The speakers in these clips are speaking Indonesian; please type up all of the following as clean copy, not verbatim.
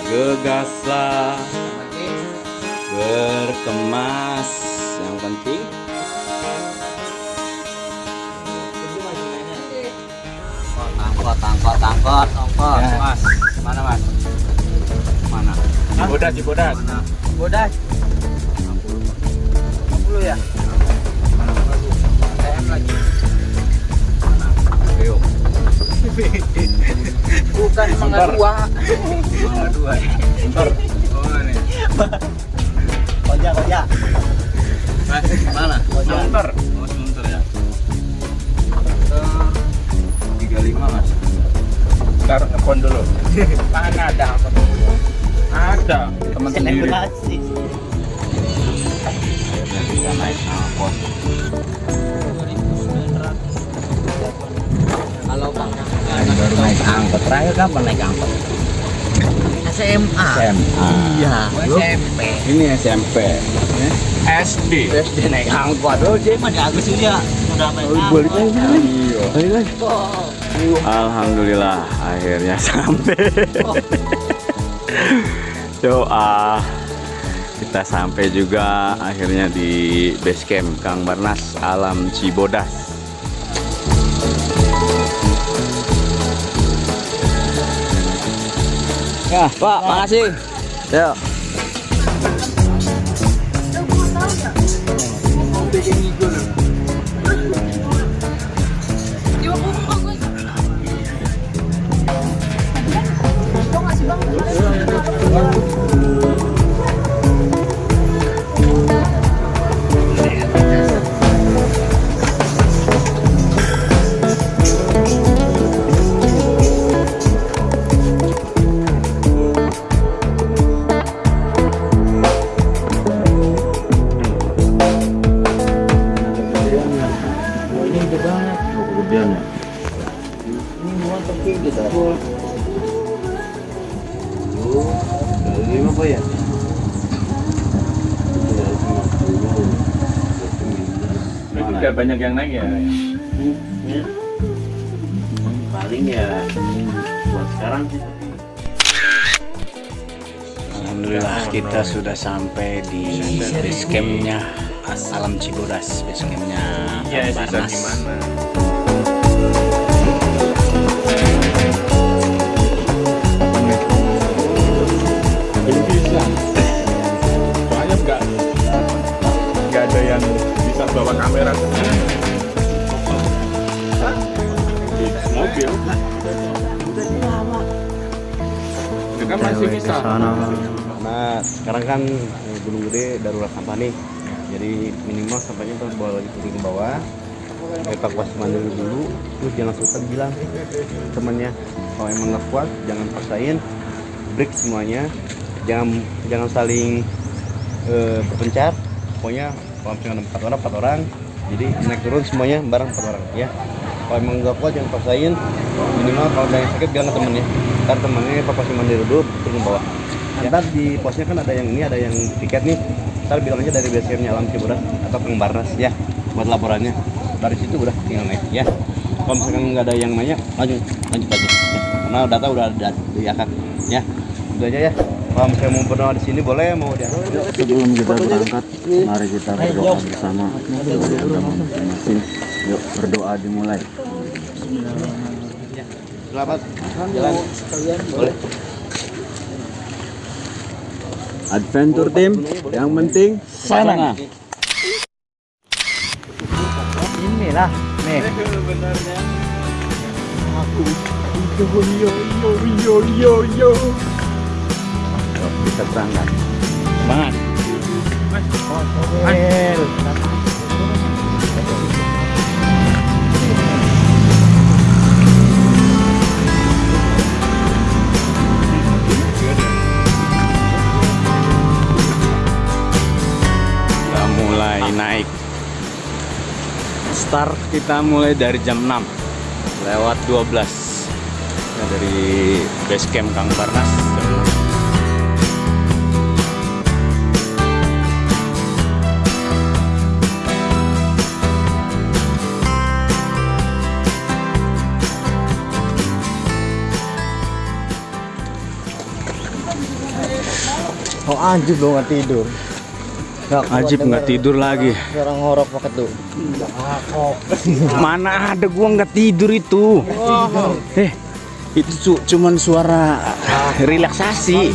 bergegaslah, berkemas, yang penting angkot, Ya. Mas. Mana, Mas? Mana? Cibodas. Bodas. 60 ya? TM lagi. Ayo. Bukan Mangga 2. Mangga 2. Bentar. Oh, ini. Koja. Mas, mana? Sebentar. Oh, sebentar ya. 35, Mas. Ntar nelfon dulu. Mana ada apa? Ada teman sendiri. Selebrasi. Akhirnya kita naik angkot. Kalau Bang Baru naik angkot. Terakhir kapan naik angkot? SMA. SMA. Iya, SMP. Ini SMP. SD. SD naik angkot. Oh, jadi mah di Agus ini ya. Sudah main Balik angkot. lagi. Balik lagi. Oh. Alhamdulillah akhirnya sampai. Doa kita sampai juga akhirnya di base camp Kang Barnas Alam Cibodas. Ya Pak, makasih. Yuk. Udah banyak yang naik ya. Paling ya buat sekarang sih. Alhamdulillah kita sudah sampai di base campnya Alam Cibodas, base campnya Iya, Kang sisa Barnas. gimana? Belum bisa. Soalnya nggak ada yang bisa bawa kamera ke sini. Di mobil. Itu kan masih bisa. Nah, sekarang kan Gunung Gede darurat sampah nih. Jadi minimal sampahnya harus bawa lagi ke bawah. Evakuasi mandiri dulu, terus jangan suka bilang temannya kalau emang nggak kuat jangan paksain, break semuanya, jangan saling berpencar. Pokoknya kalau misalnya ada 4 orang, jadi naik turun semuanya bareng 4 orang ya. Kalau emang nggak kuat jangan paksain, minimal kalau ada yang sakit bilang ke temennya. Ntar temennya evakuasi mandiri dulu turun ke bawah. Ntar di posnya kan ada yang ini, ada yang tiket nih. Ntar bilang aja dari base campnya Alam Cibodas atau Kang Barnas ya buat laporannya. Dari situ udah tinggal naik ya. Kalau misalkan nggak ada yang nanya, lanjut aja. Ya. Karena data udah ada di akak ya. Itu aja ya. Kalau misalnya mau berdoa di sini boleh, mau di atas. Sebelum kita berangkat, mari kita berdoa bersama. Masing-masing. Yuk berdoa dimulai. Selamat jalan sekalian. Boleh. Adventure team, yang penting sana. Inilah nih. Yo. Bisa berangkat. Semangat. Kita mulai naik. Start kita mulai dari jam 6 lewat 12 ya, dari base camp Kang Barnas jam 6. Oh anjir lo nggak tidur. Ajib nggak tidur lagi. Orang ngorok pakai tuh. Mana ada gua nggak tidur itu. Itu cuman suara relaksasi.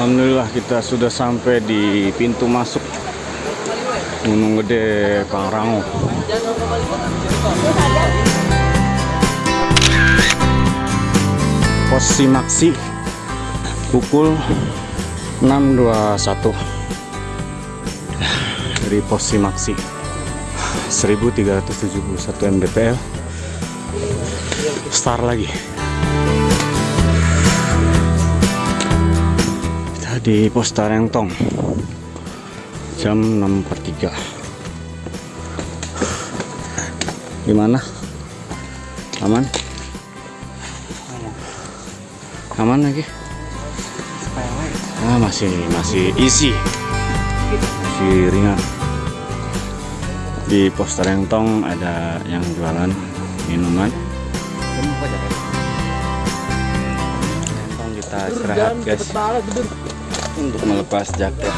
Alhamdulillah kita sudah sampai di pintu masuk Gunung Gede Pangrango. Pos Simaksi pukul 6.21 dari Pos Simaksi 1371 mdpl. Start lagi. Kita di Pos Tarengtong jam 6.43. Gimana? Aman? Aman lagi? Ah, masih easy, masih ringan. Di Pos Tarengtong ada yang jualan minuman. Kita istirahat guys untuk melepas jaket,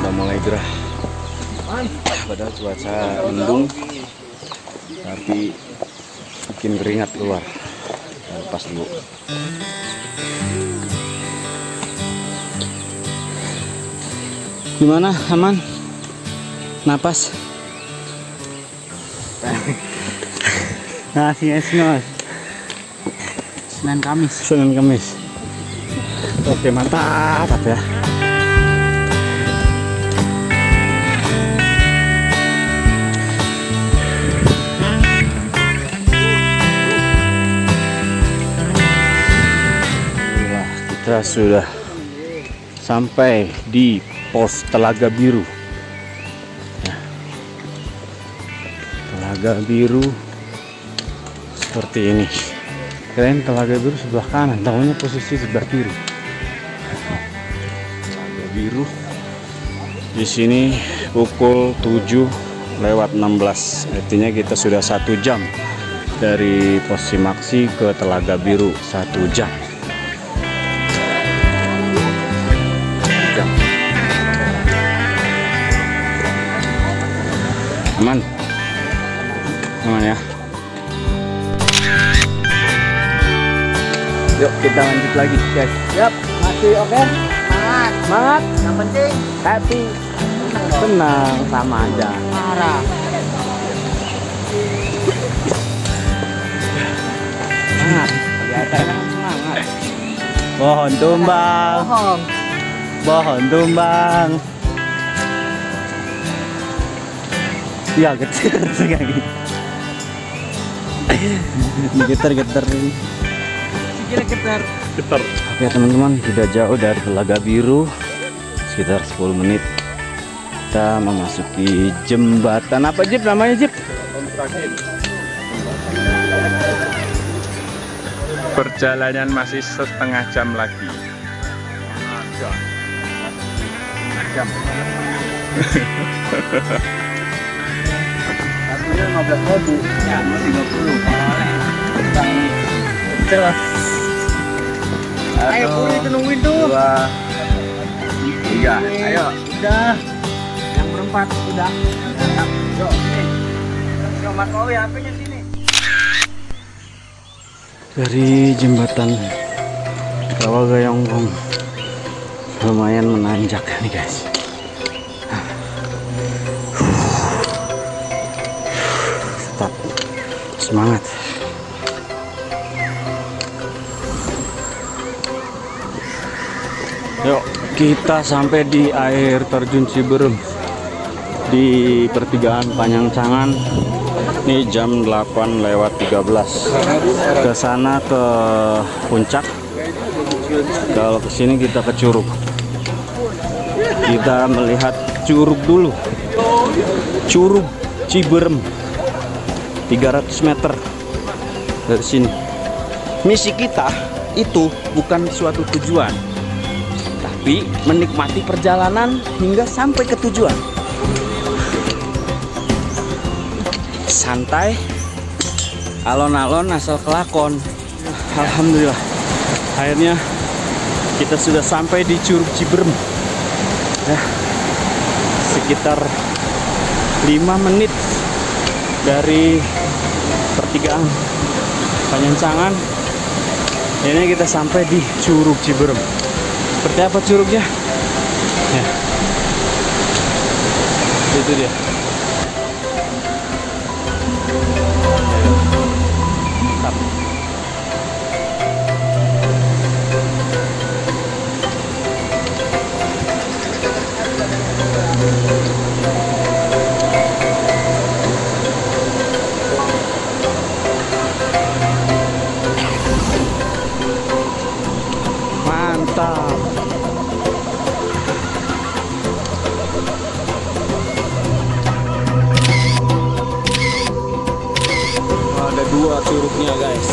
udah mulai gerah. Padahal cuaca mendung tapi bikin keringat keluar. Kita lepas dulu. Gimana, aman? Napas? Ngasih mas. Senin Kamis. Oke, mantap ya. Kita sudah sampai di Pos Telaga Biru. Ya. Telaga Biru seperti ini. Kirain Telaga Biru sebelah kanan, tahunya posisi sebelah kiri. Telaga Biru. Di sini pukul 7:16. Artinya kita sudah 1 jam dari Pos Simaksi ke Telaga Biru, 1 jam. Aman ya. Yuk kita lanjut lagi guys. Yap, masih oke. Semangat. Yang penting Happy, tenang, sama aja. marah. Semangat. Semangat. Pohon tumbang. Pohon tumbang. Ya getar sekali. Getar. Getar. Oke teman-teman, tidak jauh dari Telaga Biru, sekitar 10 menit kita memasuki jembatan. Apa Jip namanya Jip? Perjalanan masih setengah jam lagi. Harganya 15.000. Ya, 50. Jelas. Ayo, itu nungguin tuh. 2, 3, ayo. Udah. Yang berempat udah. Yuk, sini. Yuk, Mas Owi, HP-nya sini. Dari jembatan Rawagayonggong lumayan menanjak nih guys. Tetap semangat. Yuk kita sampai di air terjun Ciberem di pertigaan Panyangcangan. Ini jam 8:13. Ke sana ke puncak. Kalau ke sini kita ke Curug. Kita melihat Curug dulu. Curug Ciberem. 300 meter dari sini. Misi kita itu bukan suatu tujuan, tapi menikmati perjalanan hingga sampai ke tujuan. Santai, alon-alon asal kelakon. Alhamdulillah, akhirnya kita sudah sampai di Curug Ciberem ya, sekitar 5 menit dari pertigaan Panyancangan. Ini kita sampai di Curug Ciberem. Seperti apa curugnya ya, itu dia. Mantap. Ada 2 curugnya guys.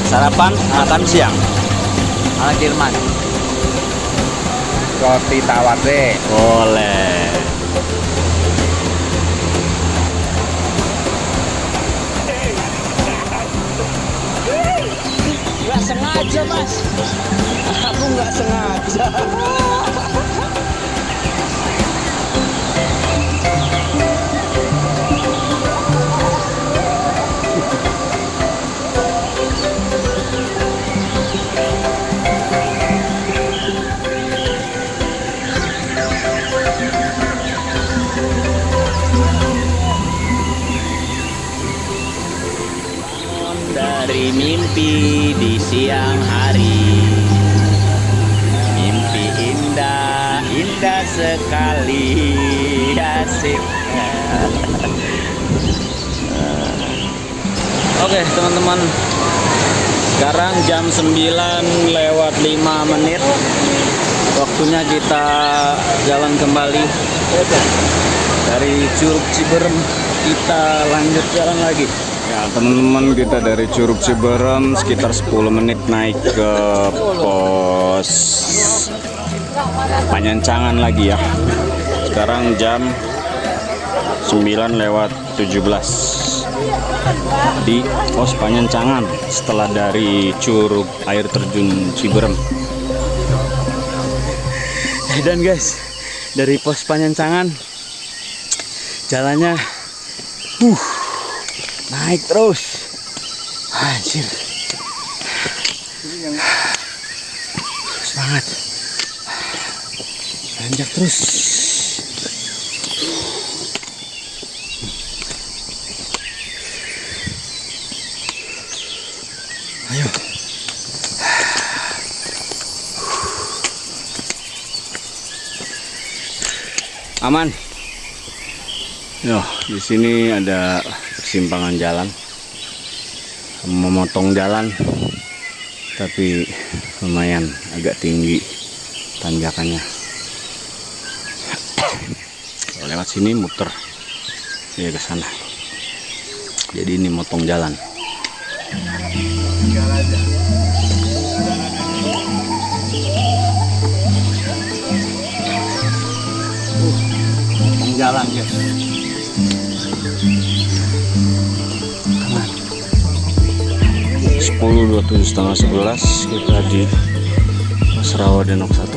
Sarapan, makan siang. Ala Jerman. Roti tawar deh. Boleh. Nggak sengaja mas. Aku nggak sengaja. Dari mimpi di siang hari, mimpi indah, indah sekali, asik. Oke teman-teman, sekarang jam 9:05, waktunya kita jalan kembali dari Curug Ciberem. Kita lanjut jalan lagi. Ya teman-teman, kita dari Curug Ciberem sekitar 10 menit naik ke pos Panyancangan lagi ya. Sekarang jam 9:17 di pos Panyancangan setelah dari Curug Air Terjun Ciberem. Dan guys, dari pos Panyancangan jalannya naik terus, anjir, semangat, nanjak terus. Ayo, aman. Yo, di sini ada persimpangan jalan, memotong jalan, tapi lumayan agak tinggi tanjakannya. Lewat sini muter ya ke sana. Jadi ini motong jalan. Motong jalan guys. 10:27, 10:30 kita di Rawadenok 1.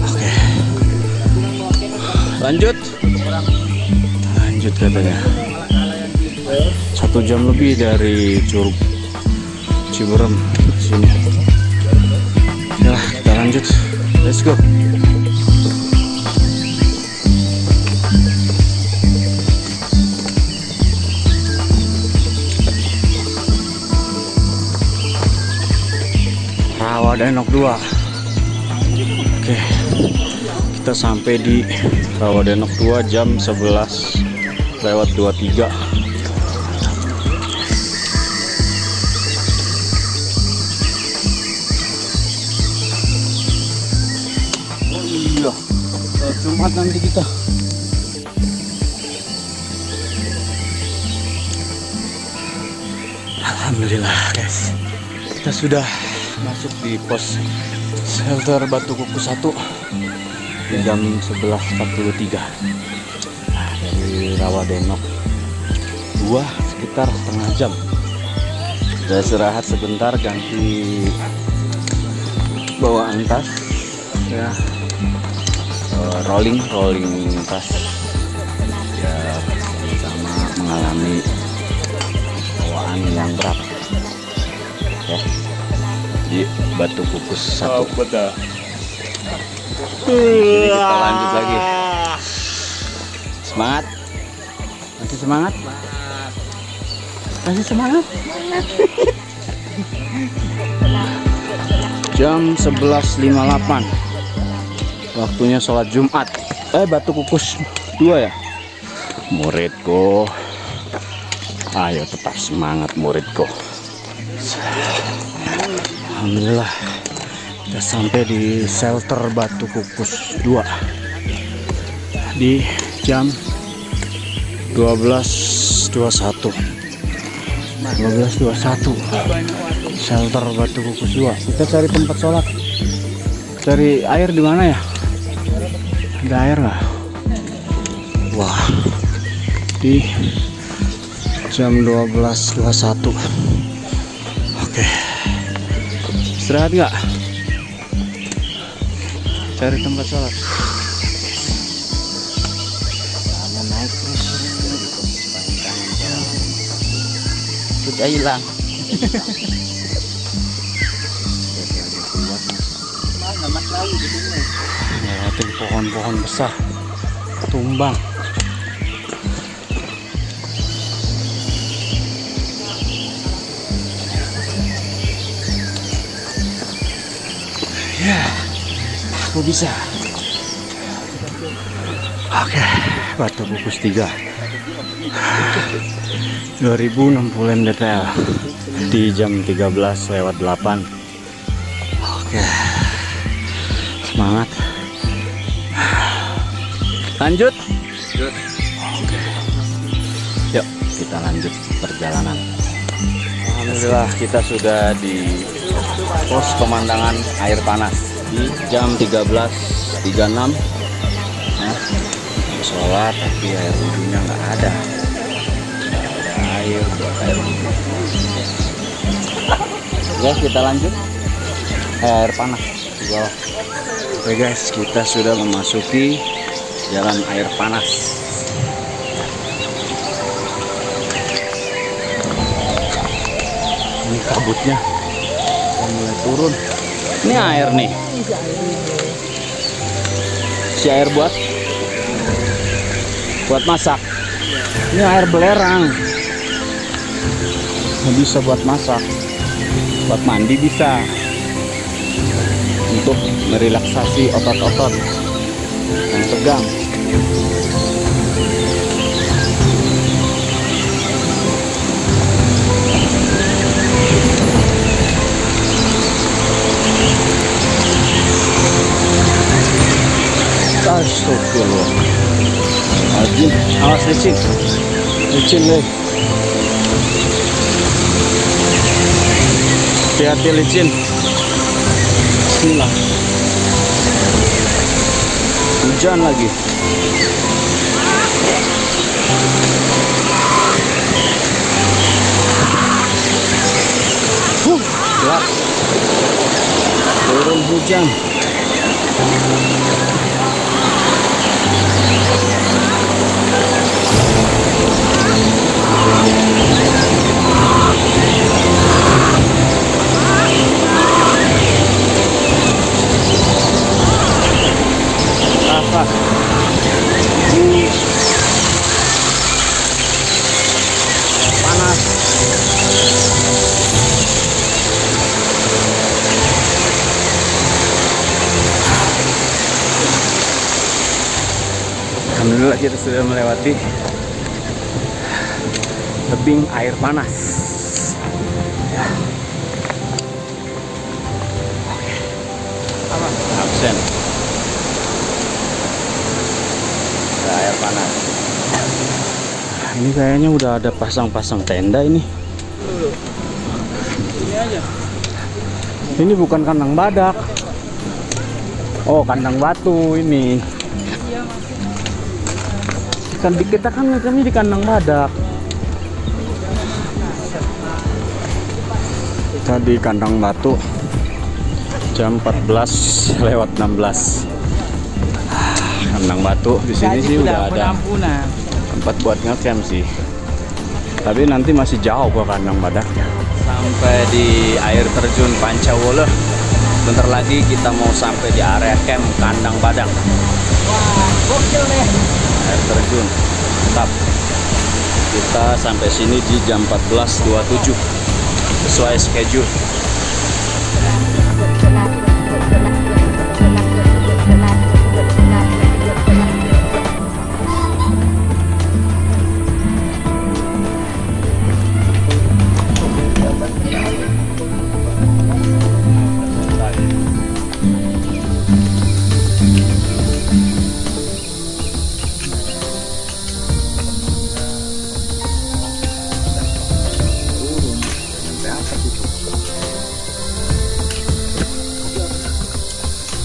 Oke, lanjut katanya. 1 jam lebih dari Curug Ciberem sini. Ya, kita lanjut. Let's go. Rawadenok 2. Oke, kita sampai di Rawadenok 2 jam 11:23. Oh iya, Jumat nanti kita. Alhamdulillah guys, kita sudah masuk di pos shelter Batu Kuku 1 di jam 11.43. Nah, dari Rawadenok 2 sekitar setengah jam. Sudah istirahat sebentar, ganti bawaan tas ya, rolling tas ya, sama mengalami bawaan yang berat ya di Batu Kukus 1. Jadi kita lanjut lagi. Semangat, masih semangat, masih semangat. Jam 11.58 waktunya sholat Jumat. Batu Kukus 2 ya muridku, ayo tetap semangat muridku. Alhamdulillah kita sampai di shelter Batu Kukus 2 di jam 12.21. Shelter Batu Kukus 2. Kita cari tempat sholat, cari air di mana ya? Ada air nggak? Wah, di jam 12.21. Oke, istirahat nggak? Cari tempat sholat. Mau naik terus. Sudah hilang. Lewatin pohon-pohon besar tumbang. Ya, aku bisa. Oke, Batu Kukus 3 2060 mdtl di jam 13.08. Oke, semangat, lanjut. Oke, yuk kita lanjut perjalanan. Alhamdulillah kita sudah di pos pemandangan air panas di jam 13.36. Nah, sholat tapi air wudhunya nggak ada. Air buat air wudhu. Ya, kita lanjut air panas di bawah. Oke guys, kita sudah memasuki jalan air panas. Ini kabutnya mulai turun. Ini air nih. Si air buat masak. Ini air belerang. Nggak bisa buat masak. Buat mandi bisa. Untuk merelaksasi otot-otot yang tegang. Astagfirullahaladzim. Awas licin. Licin nih. Hati-hati licin. Bismillah. Hujan lagi. Gelap. Turun hujan. Apa? Panas. Alhamdulillah kita sudah melewati tebing air panas. Ya. Oke. Absen. Ada air panas. Ini kayaknya udah ada pasang-pasang tenda ini. Ini bukan kandang badak. Oh, kandang batu ini. Kan kita kan kami di kandang badak. Tadi kandang batu. Jam 14 lewat 16. Kandang batu di sini sih udah ada tempat buat ngecamp sih. Tapi nanti masih jauh ke kandang badaknya. Sampai di air terjun Pancawolo. Bentar lagi kita mau sampai di area camp kandang badak. Wah, gokil nih. Air terjun. Mantap. Kita sampai sini di jam 14.27 sesuai schedule.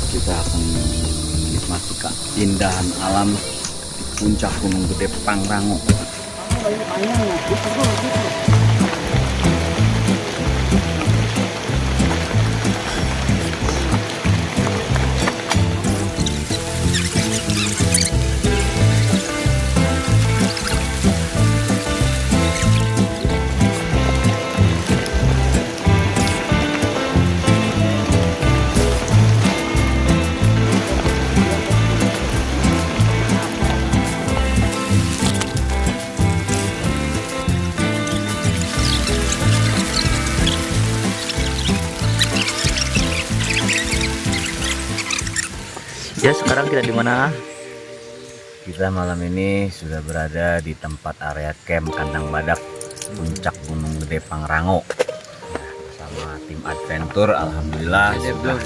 Kita akan menikmati keindahan alam di puncak Gunung Gede Pangrango. Ya, sekarang kita di mana? Kita malam ini sudah berada di tempat area camp kandang badak puncak Gunung Gede Pangrango. Bersama tim adventure, alhamdulillah sudah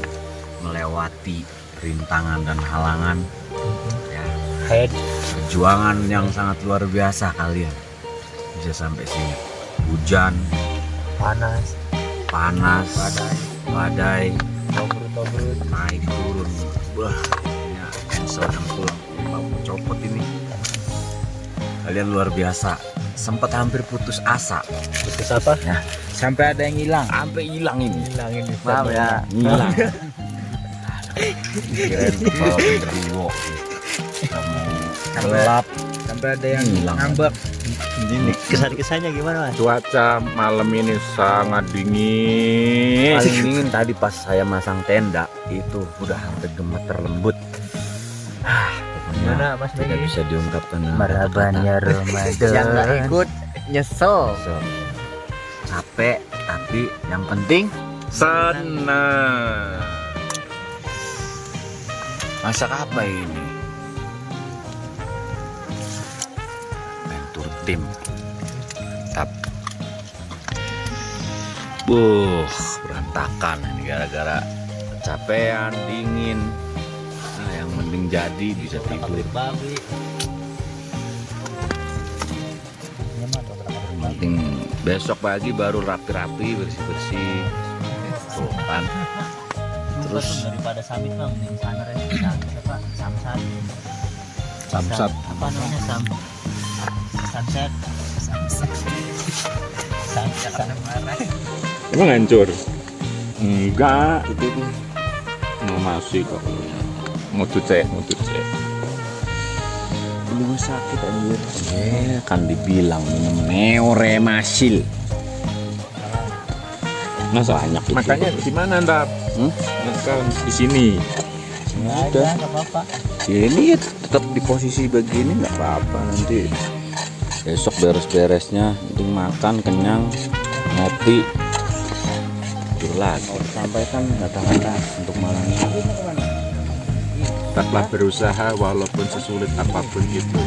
melewati rintangan dan halangan. Ya, perjuangan yang sangat luar biasa kalian bisa sampai sini. Hujan, Panas, badai, tobrut. naik turun. Wah, ya cancel yang pulang copot ini. Kalian luar biasa. Sempat hampir putus asa. Putus apa? Ya, Sampai ada yang hilang. sampai hilang ini. Hilangin di Maaf ya, hilang. Kirain bawa genderuwo. Gelap. Sampai ada yang Hilang. ngambek. Ini kesan-kesannya gimana Mas? Cuaca malam ini sangat dingin. Paling dingin tadi pas saya masang tenda itu udah hampir gemeter lembut. Pokoknya Gimana Mas tidak Begi? bisa diungkapkan dengan Marabannya Ramadan. Yang nggak ikut nyesel. So, capek tapi yang penting Senang. masak apa ini? Adventure tim. Mantap. Berantakan ini gara-gara kecapean, dingin. Nah, yang penting jadi bisa tidur. Yang penting besok pagi baru rapi-rapi, bersih-bersih. Tuh kan. Terus daripada samit bang, yang sana apa? Samsat. Samsat. Apa namanya Sunset. Emang hancur? Enggak. Mau masih kok. Mau cucek. ini gue sakit anjir. Kan dibilang minum Neoremasil. Nah, Banyak itu. makanya di mana Ndap? Kan di sini. Udah. Nggak apa-apa. Ini tetap di posisi begini nggak apa-apa, nanti besok beres-beresnya penting makan kenyang, ngopi, tidur lagi. Sampaikan kata-kata untuk malam ini. Tetaplah berusaha walaupun sesulit apapun itu.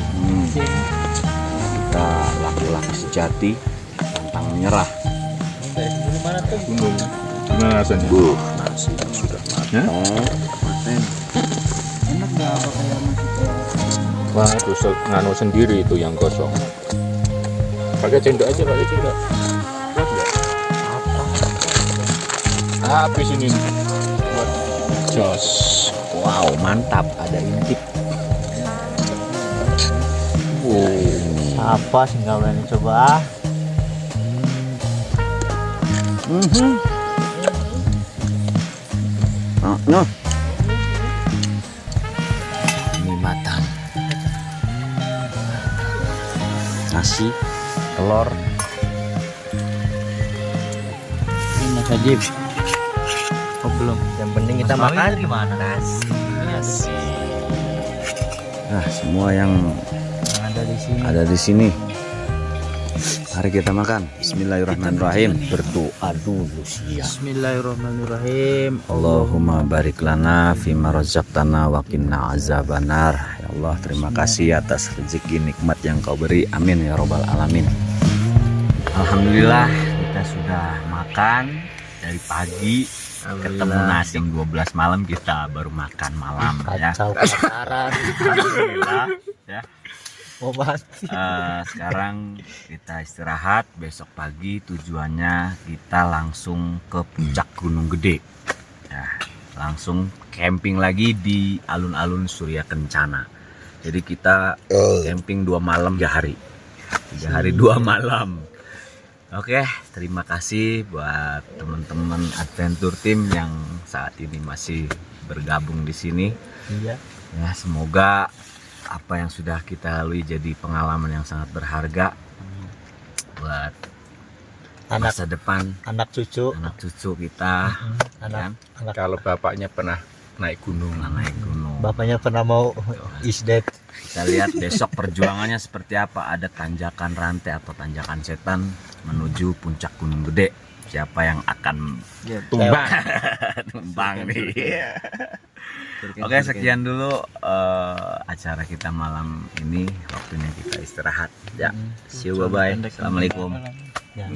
Kita laki-laki sejati, pantang menyerah. Dari dulu mana tuh? Gunung. Gimana rasanya? Nasi sudah Ya? matang. Enak nggak apa kayak masih Wah, itu nganu sendiri itu yang kosong. Pakai cendok aja, pakai cendok. Kuat nggak? Habis ini. Jos. Wow, mantap, ada intip. Apa sih nggak berani coba? Noh. Ini matang. Nasi, telur. Ini Mas Ajib. Oh belum. Yang penting kita makan. Gimana? Nasi. Nah, semua yang ada di sini. Mari kita makan. Bismillahirrahmanirrahim. Berdoa dulu siap. Bismillahirrahmanirrahim. Allahumma barik lana fima razaqtana wa qina azabannar. Ya Allah, terima kasih atas rezeki nikmat yang Kau beri. Amin ya robbal alamin. Alhamdulillah kita sudah makan dari pagi. Ketemu nasi jam 12 malam, kita baru makan malam ya. Kacau kebakaran. Alhamdulillah ya. Mati. Sekarang kita istirahat. Besok pagi tujuannya kita langsung ke puncak Gunung Gede ya, langsung camping lagi di alun-alun Surya Kencana. Jadi kita camping 2 malam 3 hari, 3 hari 2 malam. Oke, terima kasih buat teman-teman adventure team yang saat ini masih bergabung di sini. Iya. Ya, semoga apa yang sudah kita lalui jadi pengalaman yang sangat berharga buat masa depan Anak cucu. kita. Anak. Kalau bapaknya pernah naik gunung. Naik gunung. Bapaknya pernah mau isdet. Kita lihat besok perjuangannya seperti apa. Ada tanjakan rantai atau tanjakan setan menuju puncak Gunung Gede. Siapa yang akan Tumbang. tumbang nih. Oke, sekian dulu acara kita malam ini. Waktunya kita istirahat ya. See you, bye bye. Assalamualaikum. Ya.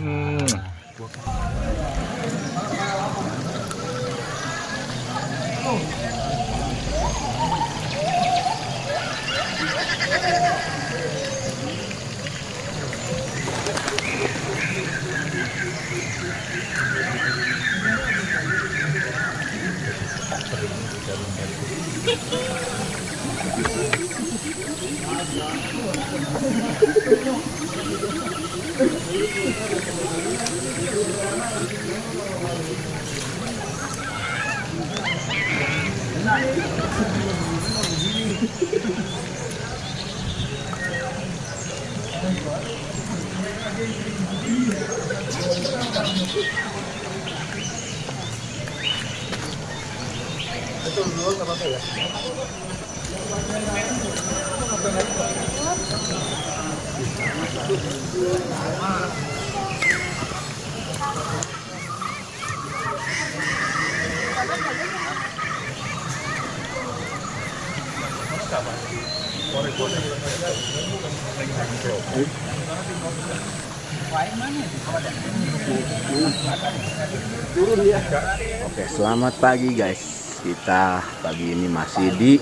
Oke, selamat pagi guys. Kita pagi ini masih di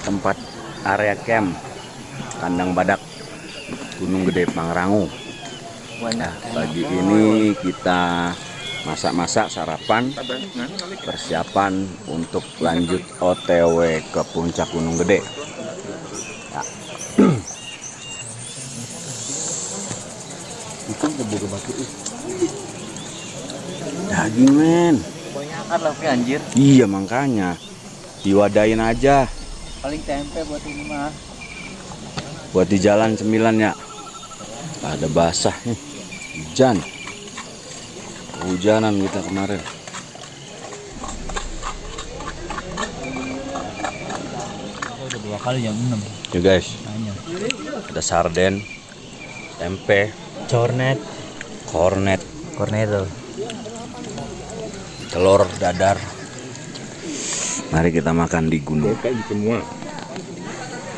tempat area camp Kandang Badak Gunung Gede Pangrango. Nah, pagi ini kita masak-masak sarapan, persiapan untuk lanjut OTW ke puncak Gunung Gede. Ya. Itu keburu batu. Daging men. Pokoknya akar lah anjir. Iya makanya diwadain aja. Paling tempe buat ini mah. Buat di jalan 9 ya. Ada basah nih. Hujan. Hujanan kita kemarin. Udah 2 kali jam 6. Ya guys, Tanya. ada sarden, tempe, Cornet. kornet, Corneto. telur dadar. Mari kita makan di gunung Kayak semua.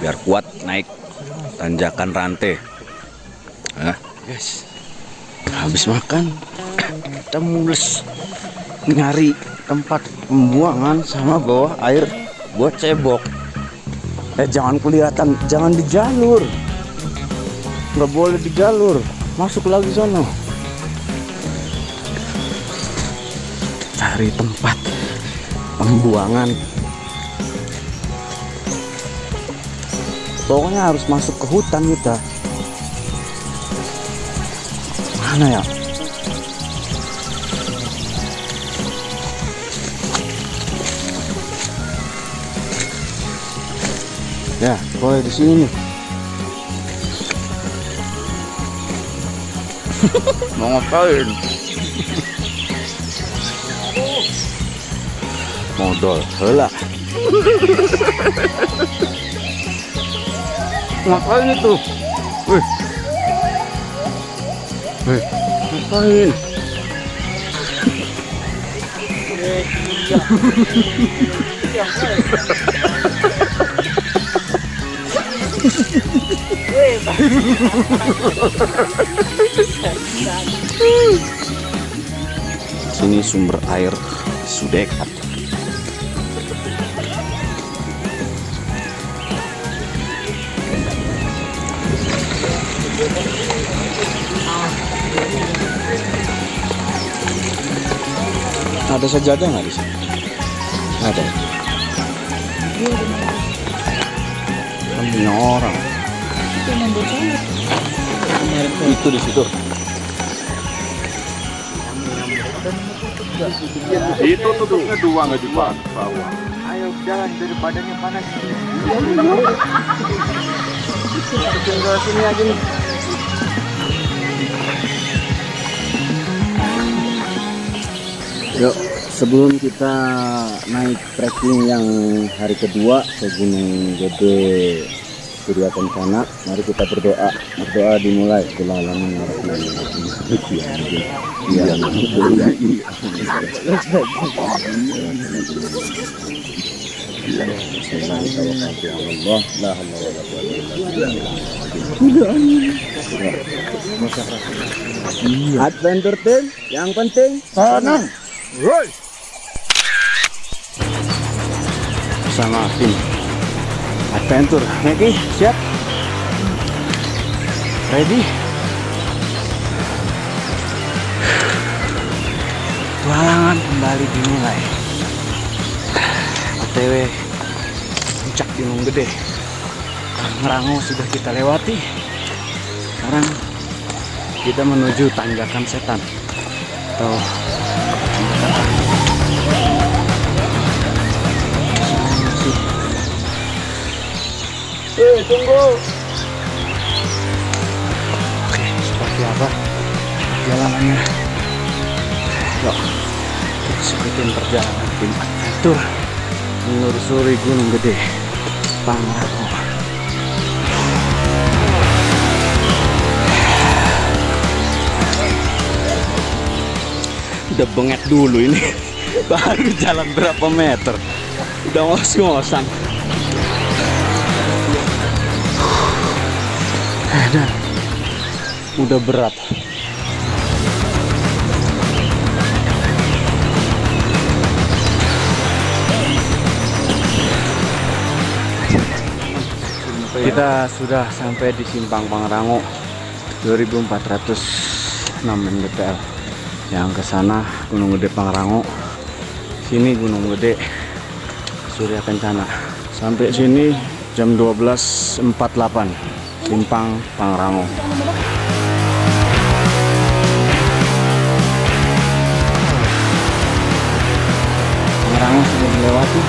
biar kuat naik tanjakan rantai. Yes. Habis makan kita mulus nyari tempat pembuangan sama bawa air buat cebok. Jangan kelihatan, jangan di jalur. Nggak boleh di jalur. Masuk lagi sono. cari tempat pembuangan. Pokoknya harus masuk ke hutan kita. Mana ya? Ya, boleh di sini nih. Mau ngapain? Modal, helah. Ngapain itu? Wih. Wih, ngapain? Sini sumber air Sudekat. Ada sajadah nggak di sini? Ada. Kan punya orang. Itu di situ. Itu tutupnya 2 nggak di bawah. Ayo jalan dari badannya panas. Tinggal sini aja nih. Yuk, sebelum kita naik trekking yang hari kedua ke Gunung Gede Surya Kencana, mari kita berdoa. Berdoa dimulai. Adventure team, yang penting Kanan. Woi. sama tim Adventure. Oke, siap? Ready? Petualangan kembali dimulai. OTW puncak Gunung Gede Pangrango sudah kita lewati. Sekarang kita menuju Tanjakan Setan atau Tunggu. oke, seperti apa perjalanannya? Yuk, kita ikutin perjalanan tim Adventure menelusuri Gunung Gede Pangrango. Udah bengek dulu ini. Baru jalan berapa meter udah ngos-ngosan. Dan udah berat. Kita sudah sampai di Simpang Pangrango 2406 mdpl. Yang ke sana Gunung Gede Pangrango, sini Gunung Gede Surya Kencana. Sampai sini jam 12.48. Simpang Pangrango. Pangrango sudah melewati.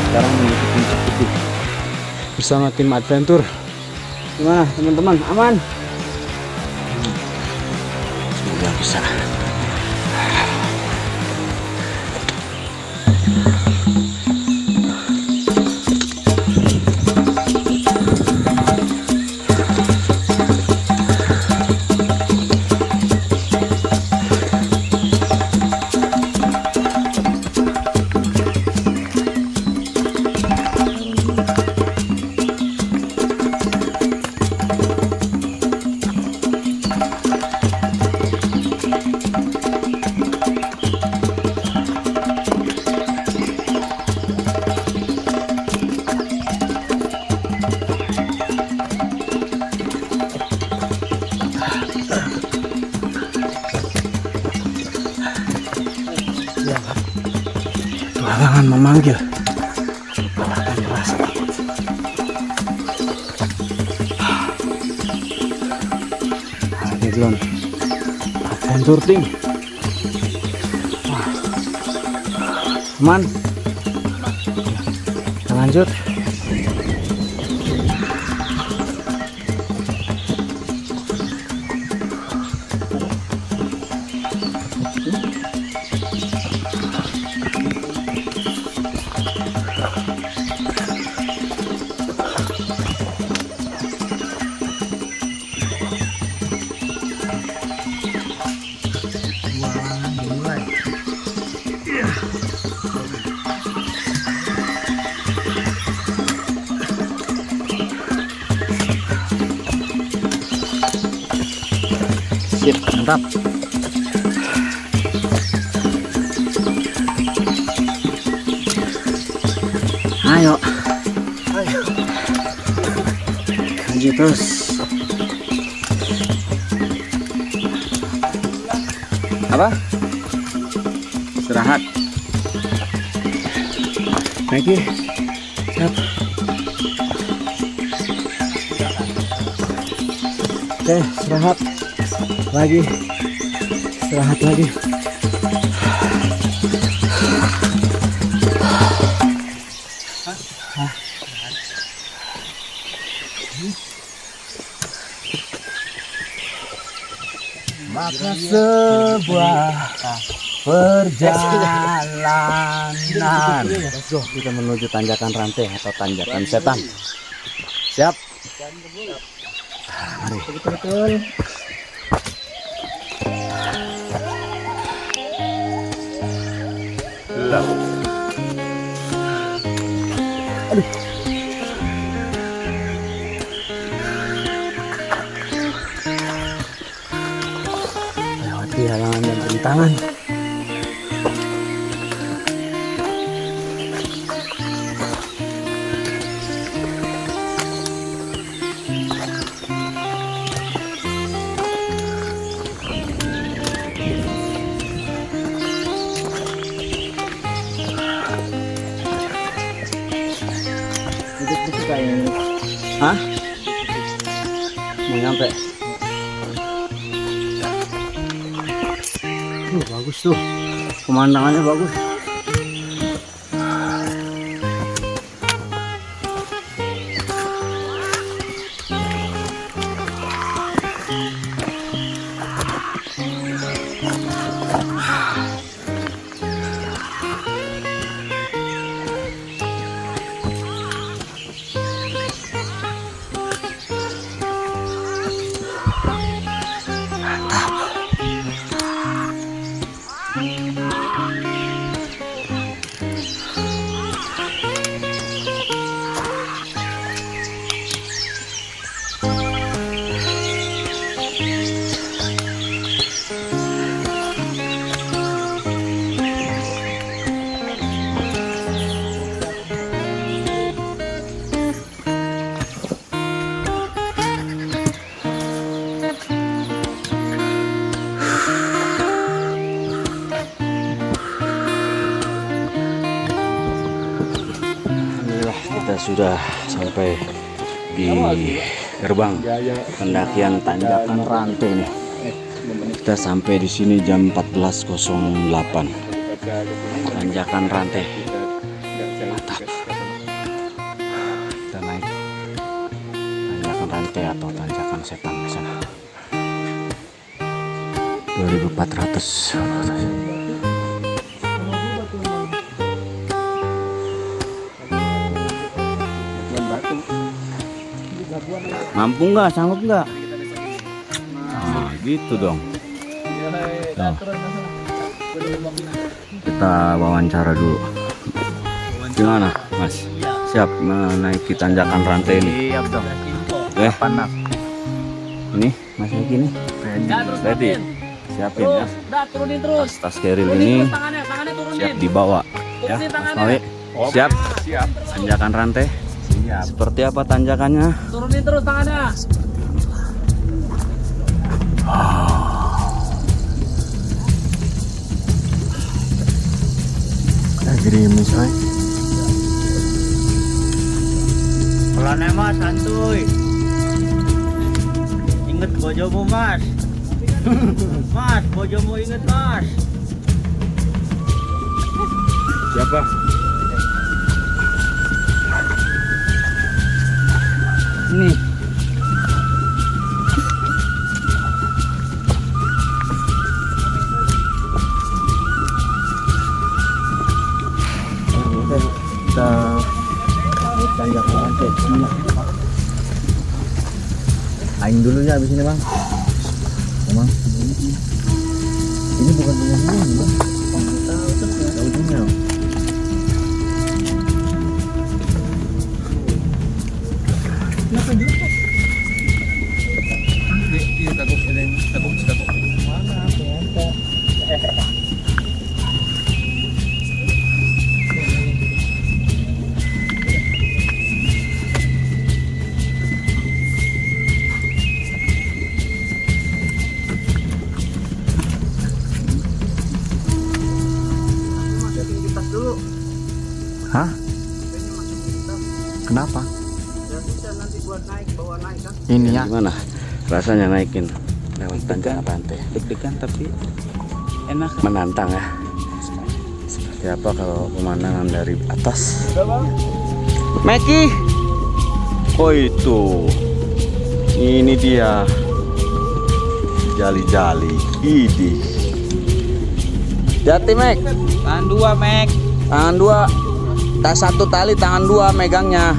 Sekarang menuju puncak Gede bersama tim Adventure. Gimana teman-teman? Aman? Semoga bisa. Tangan memanggil. Akan terasa. Ini belum adventure team. Wah. Aman. Kita lanjut. Sip, mantap. Ayo. Lanjut terus. Apa? Istirahat. Lagi. Siap. Oke, istirahat. Lagi. Istirahat lagi. Maka sebuah perjalanan kita menuju tanjakan rantai atau tanjakan setan. Siap? Mari. Betul. Aduh. Lewati halangan dan rintangan. Hah? Mau nyampe? Bagus tuh, pemandangannya bagus. Kita sudah sampai di gerbang pendakian tanjakan rantai nih. Kita sampai di sini jam 14.08. Tanjakan rantai. Mantap. Kita naik tanjakan rantai atau tanjakan setan di sana. 2400. Mampu nggak? Sanggup nggak? Nah, gitu dong. Tuh. Kita wawancara dulu. Gimana, Mas? Siap menaiki tanjakan rantai ini? Siap dong. Panas. Ini, Mas Miki nih. Ready. Siapin ya. Turunin terus. Tas keril ini Tangannya turunin. siap dibawa. Ya, Mas Mawi. Siap. Siap. Tanjakan rantai. Seperti apa tanjakannya? Turunin terus tangannya. gerimis ay. Pelan ya mas, santuy. Ingat bojomu mas. Mas, bojomu inget mas. Siapa? Ini. Kita tanjakan lantai semua. Aing dulunya abis ini bang. Emang ini bukan punya ini bang. Tahu punya. Hah? Kenapa? Ini ya. Gimana rasanya naikin lewat tanjakan rantai? Deg-degan tapi enak. Menantang ya. Seperti apa kalau pemandangan dari atas? Meki. Oh itu. Ini dia. Jali-jali. Idi. Jati Mek. Tahan dua, Mek. Tangan dua. Tak satu tali, tangan dua megangnya.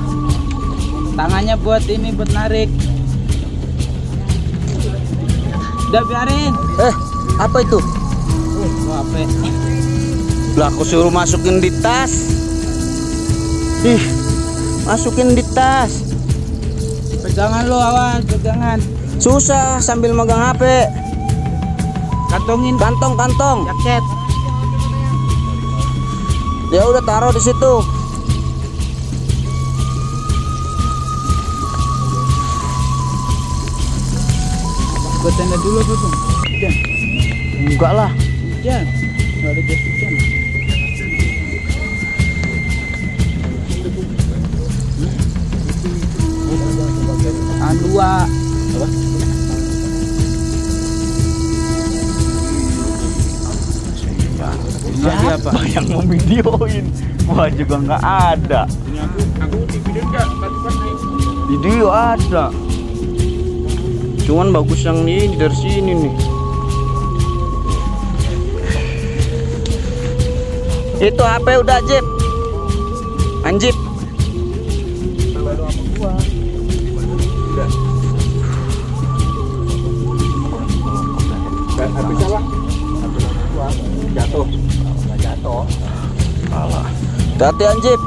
Tangannya buat ini, buat narik. Udah biarin. Apa itu? HP. Lah aku suruh masukin di tas. Ih, masukin di tas. Pegangan lo, awan, pegangan. Susah sambil megang HP. Kantongin Kantong. jaket. Ya udah taruh di situ. Gue tenda dulu tuh. Hujan. Enggak lah. Hujan. Nggak ada jas hujan. Tahan dua. Siapa yang mau videoin? Gua juga nggak ada. Aku di video enggak, tadi pas naik. Video ada. Cuman bagus yang ini dari sini nih. Itu HP udah Jip. Anjip. Habis salah. Jatuh. Alah. Hati-hati Anjip.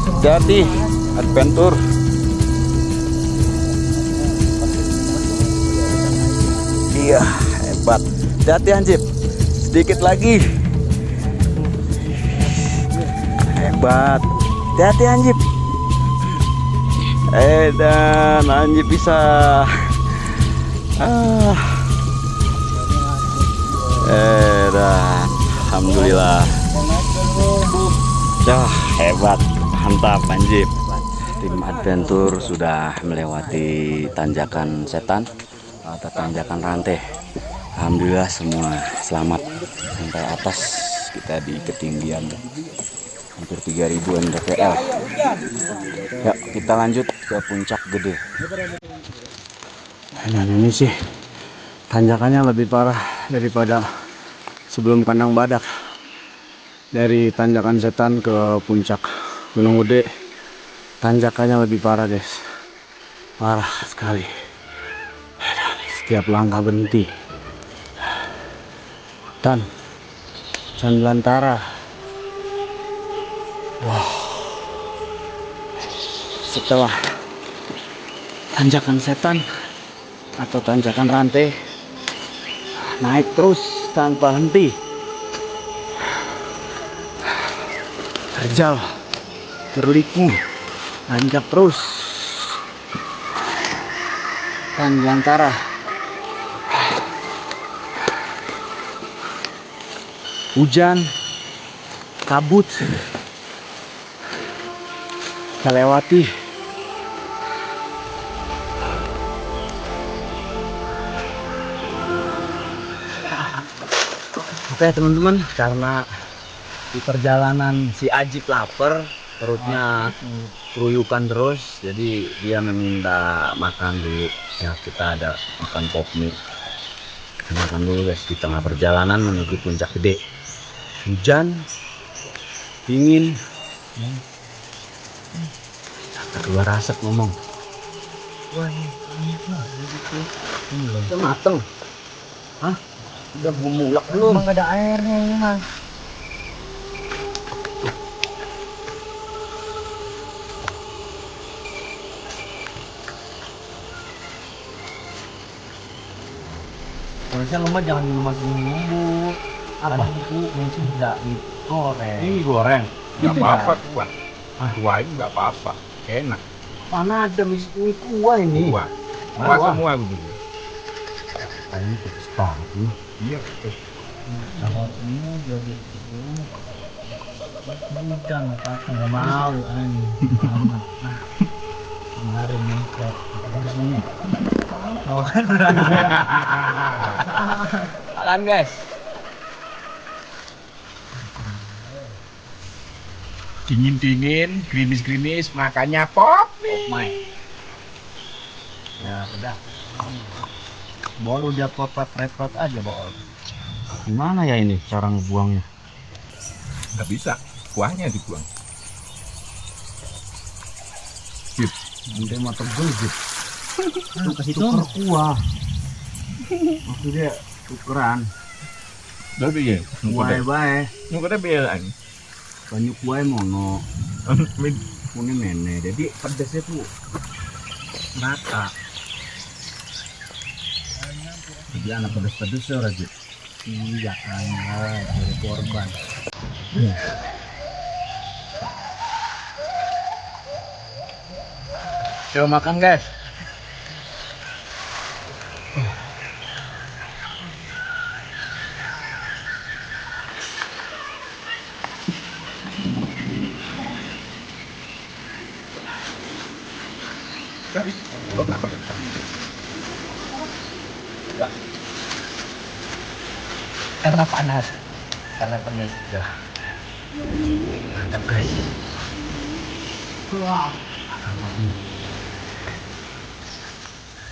Hati-hati. Adventure. Iya, hebat. Hati-hati Anjip. Sedikit lagi. Hebat. Hati-hati Anjip. Dan Anjip bisa. Dan alhamdulillah. Hebat, mantap Anjip. Tim adventure sudah melewati tanjakan setan atau tanjakan rantai. Alhamdulillah semua selamat sampai atas. Kita di ketinggian hampir 3000 mdpl. Yuk kita lanjut ke puncak gede. Nah ini sih tanjakannya lebih parah daripada sebelum kandang badak. Dari tanjakan setan ke puncak Gunung Gede, tanjakannya lebih parah guys, parah sekali. Setiap langkah berhenti. Dan Belantara. Wow. Setelah tanjakan setan atau tanjakan rantai, naik terus tanpa henti. Terjal, terliku, nanjak terus. Belantara. Hujan kabut. Kita lewati. Oke teman-teman, karena di perjalanan si Ajib lapar, perutnya keruyukan terus, jadi dia meminta makan dulu. Ya kita ada makan pop mie. Makan dulu guys di tengah perjalanan menuju Puncak Gede. Hujan, dingin, keluar asap ngomong. Wah ini udah mateng. Hah? Udah bumulak belum? Emang gak ada airnya ini mas. Harusnya lemak jangan dimasukin bumbu. Apa? Itu tidak digoreng. Ini goreng. Nggak apa-apa kuah. Kuah ini nggak apa-apa. Enak. Mana ada mie kuah ini? Kuah. Kuah semua begitu. Ini pedes banget nih. Iya betul. Kalau ini jadi bukan apa nggak mau kemarin nyemprot harus ini Makan guys. Dingin-dingin, gerimis-gerimis, makannya pop nih. Ya udah. baru dia repot aja bawa. Gimana ya ini cara ngebuangnya? Nggak bisa, kuahnya dibuang. Nanti mau tebel gitu. Tuh kasih Tuker kuah. Maksudnya tukeran. Tapi ya, Kuah bae. nggak ada belaan. Banyak kuah mono. Kuning nenek. Jadi pedesnya tuh rata. Jadi anak pedes-pedes ya Rajit. Iya kan, dari korban. Coba makan guys. Karena panas. Karena panas. Ya. Mantap guys. Wah.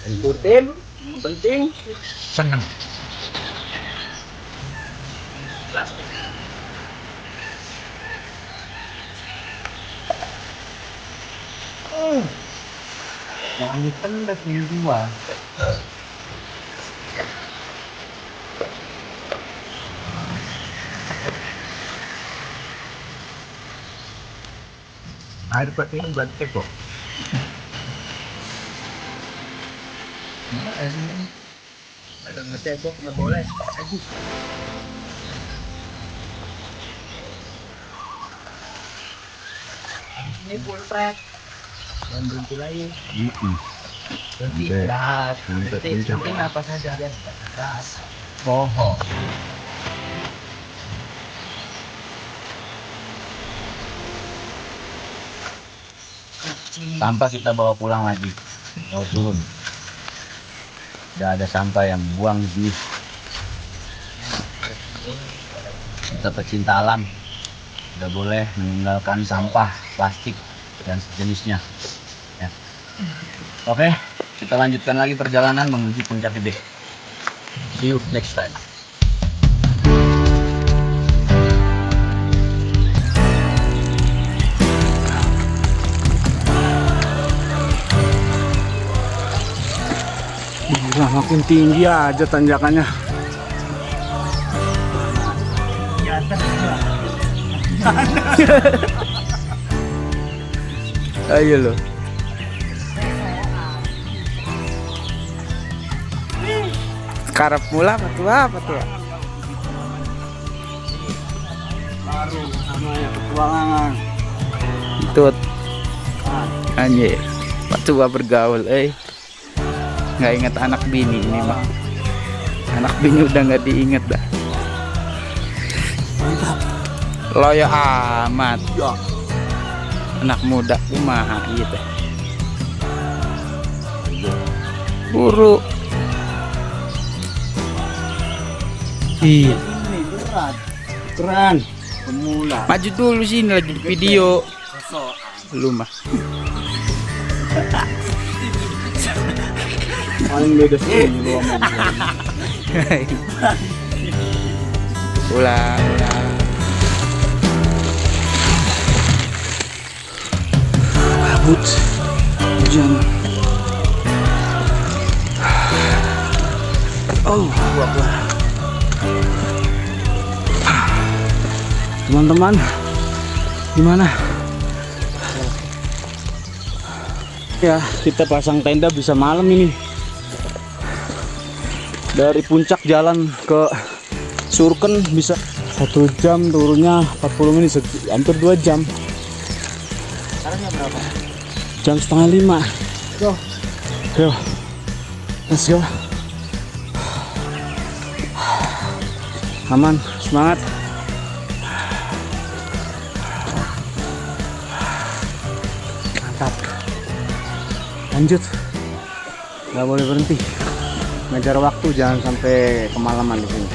Ikutin, penting Seneng. Yang ini pendas nih dua. Air putih ini buat teko. Ada ngetebok nggak boleh. Ini full pack. Dan berhenti lagi. Berhenti berat. Berhenti apa saja. Beras. Bohong. sampah kita bawa pulang lagi. Bawa turun. Tidak ada sampah yang buang di kita pecinta alam. Tidak boleh meninggalkan sampah plastik dan sejenisnya. Ya. Oke, kita lanjutkan lagi perjalanan menuju Puncak Gede. See you next time. Gila, makin tinggi aja tanjakannya. Ayo lo. Karep mula apa tuh? Baru namanya petualangan. Tut. Anjir. Pak tua bergaul, nggak ingat anak bini ini mah. Anak bini udah nggak diinget dah. Loyo amat. Anak muda kumaha gitu. Buru. Iya. Keren. Pemula. Maju dulu sini lagi di video. Belum mah. Paling beda sih lu sama Ulang. Kabut. Hujan. Oh, teman-teman, gimana? Ya, kita pasang tenda bisa malam ini. Dari puncak jalan ke Surken bisa 1 jam, turunnya 40 menit, hampir 2 jam. Sekarangnya berapa? Jam 4:30. Go. Yo, let's go. Aman, semangat. Mantap. Lanjut. Nggak boleh berhenti. Ngejar waktu, jangan sampai kemalaman di sini.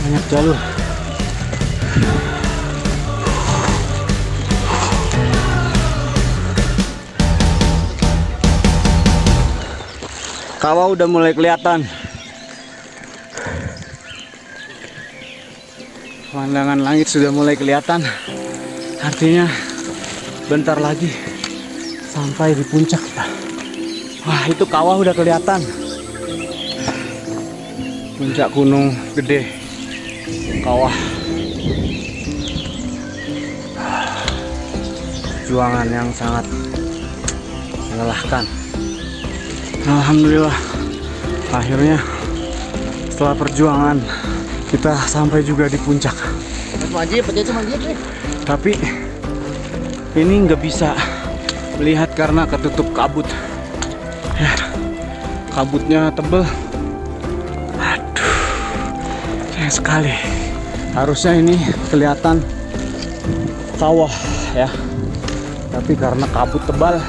Banyak jalur. Kawah udah mulai kelihatan. Pemandangan langit sudah mulai kelihatan. Artinya bentar lagi sampai di puncak kita. Wah, itu kawah udah kelihatan. Puncak Gunung Gede. Kawah. Perjuangan yang sangat melelahkan. Alhamdulillah, akhirnya setelah perjuangan kita sampai juga di puncak. Tapi ini nggak bisa melihat karena ketutup kabut. Ya, kabutnya tebel. Aduh, sayang sekali. Harusnya ini kelihatan kawah ya, tapi karena kabut tebal,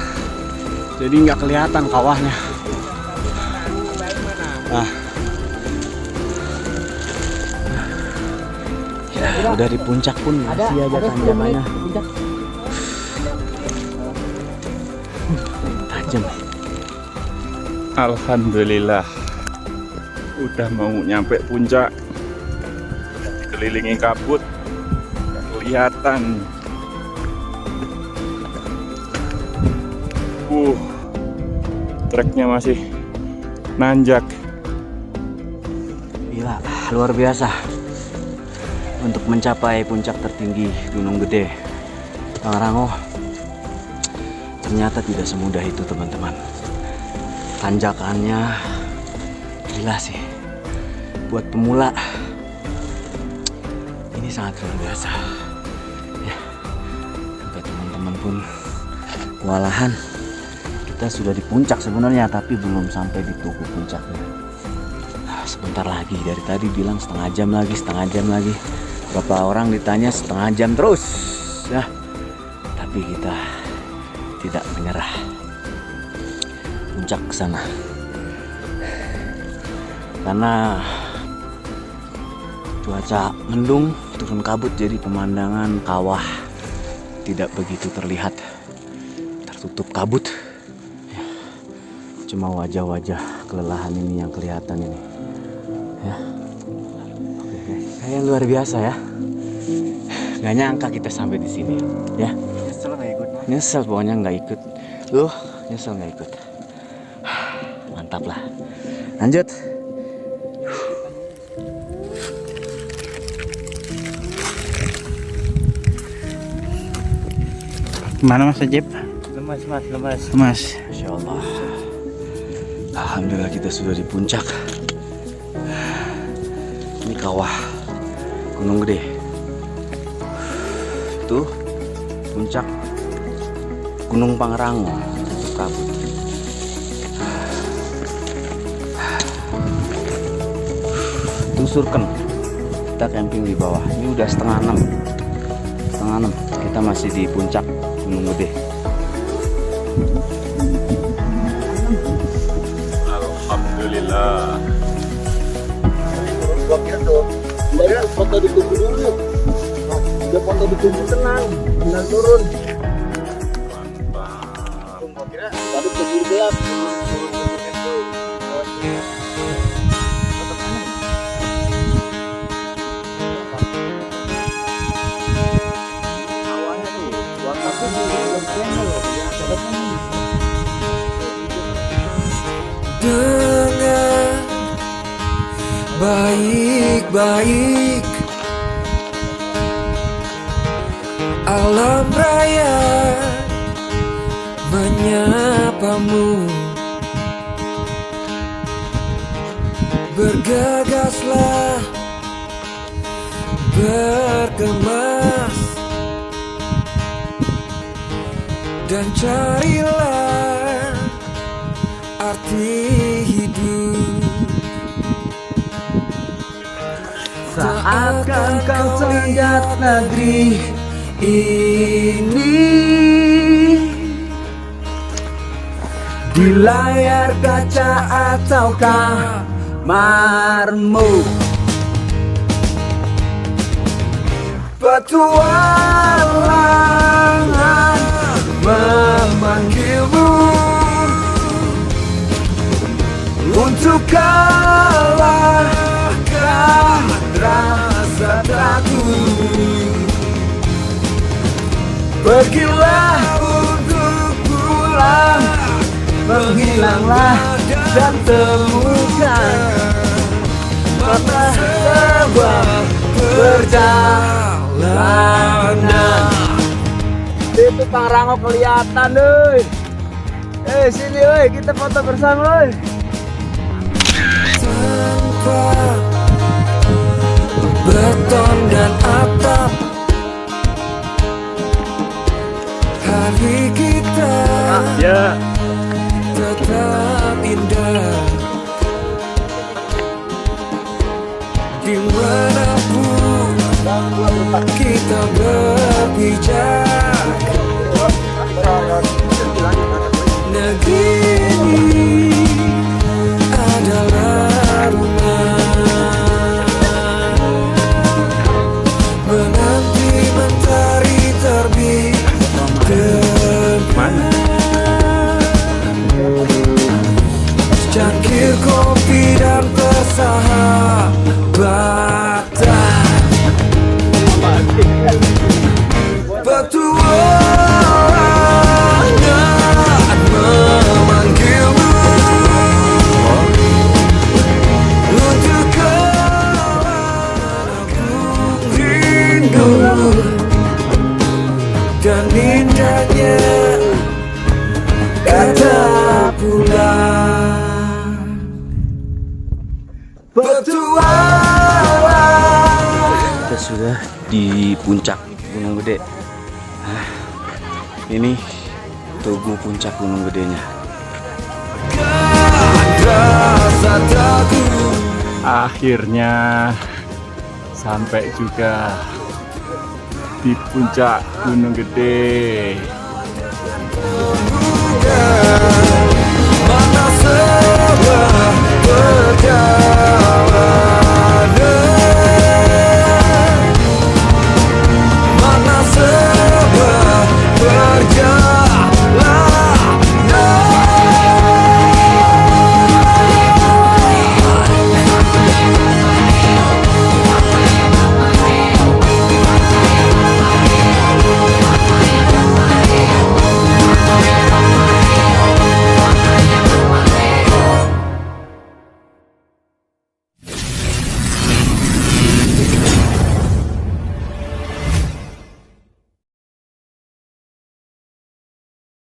jadi nggak kelihatan kawahnya. Nah, ya, udah di puncak pun masih aja tanjakannya tajam. Alhamdulillah udah mau nyampe puncak, dikelilingi kabut, nggak kelihatan. Treknya masih nanjak. Gila, luar biasa. Untuk mencapai puncak tertinggi Gunung Gede Pangrango, ternyata tidak semudah itu, teman-teman. Tanjakannya gila sih. Buat pemula ini sangat luar biasa. Ya, sampai teman-teman pun kewalahan. Kita sudah di puncak sebenarnya, tapi belum sampai di tugu puncaknya. Sebentar lagi, dari tadi bilang setengah jam lagi. Beberapa orang ditanya setengah jam terus ya, tapi kita tidak menyerah. Puncak ke sana karena cuaca mendung, turun kabut, jadi pemandangan kawah tidak begitu terlihat, tertutup kabut ya. Cuma wajah-wajah kelelahan ini yang kelihatan ini ya. Kayak luar biasa ya. Gak nyangka kita sampai di sini ya. Nyesel nggak ikut? Nyesel pokoknya nggak ikut. Loh, nyesel nggak ikut. Mantap lah. Lanjut. Mana Mas Ajib? Lemas mas, lemas. Mas. Masya Allah. Alhamdulillah kita sudah di puncak. Ini kawah Gunung Gede. Itu puncak Gunung Pangrango, tutup kabut. Itu Surken. kita camping di bawah. Ini udah setengah enam. Kita masih di puncak Gunung Gede. Alhamdulillah. Foto ditunggu dulu. Udah foto ditunggu tenang. Tinggal turun. Tadi keburu gelap. Dengan baik-baik alam raya menyapamu, bergegaslah, berkemas, dan carilah arti hidup. Saatkan kau lihat negeri ini di layar kaca atau kamarmu. Petualangan memanggilmu untuk kalahkan rasa takut. Pergilah untuk pulang, menghilanglah dan temukan kata sebuah perjalanan. Itu Pangrango kelihatan, deh. Sini, kita foto bersama, Tanpa beton dan atap, hari kita tetap indah. Dimanapun kita berpijak, negeri ini adalah rumah. Menanti mentari terbit depan, cangkir kopi dan persahabatan. Petualangan memanggilmu untuk kalang rindu dan indahnya kata pulang. Kita sudah di puncak Gunung Gede. Ini tugu puncak Gunung Gedenya. Akhirnya sampai juga di puncak Gunung Gede.